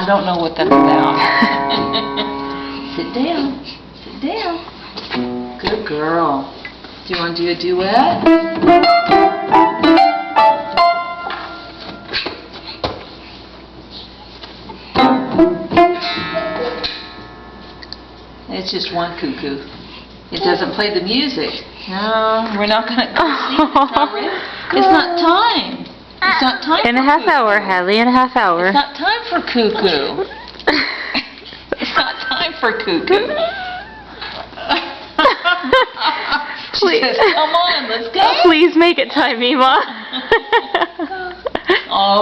I don't know what that's about. Sit down. Sit down. Good girl. Do you want to do a duet? It's just one cuckoo. It doesn't play the music. No, we're not going to go see. It's not time. It's not time in a half hour, Hadley, in a half hour. It's not time for Cuckoo. It's not time for Cuckoo. She says, come on, let's go. Please make it time, memaw.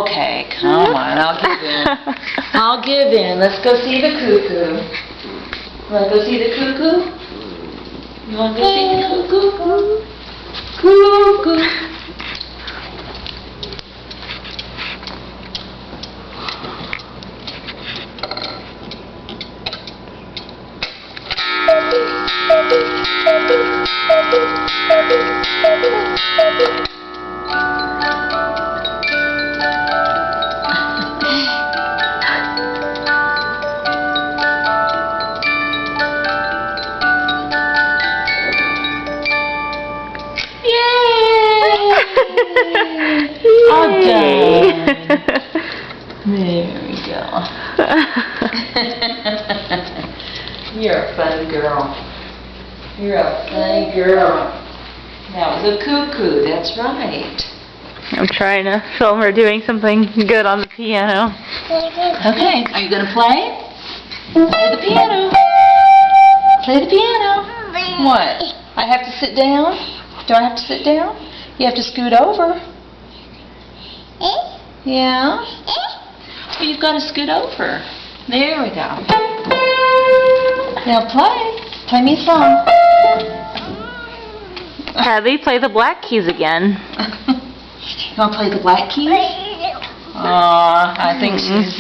Okay, come on, I'll give in. I'll give in. Let's go see the cuckoo. You want to go see the cuckoo? You want to go see the cuckoo? Cuckoo. All done. There we go. You're a fun girl. You're a funny girl. That was a cuckoo, that's right. I'm trying to film her doing something good on the piano. Okay, are you going to play? Play the piano. Play the piano. What? I have to sit down? Do I have to sit down? You have to scoot over. Yeah? Well, you've got to scoot over. There we go. Now play. Play me a song. Hadley, play the black keys again. You want to play the black keys? I think she's...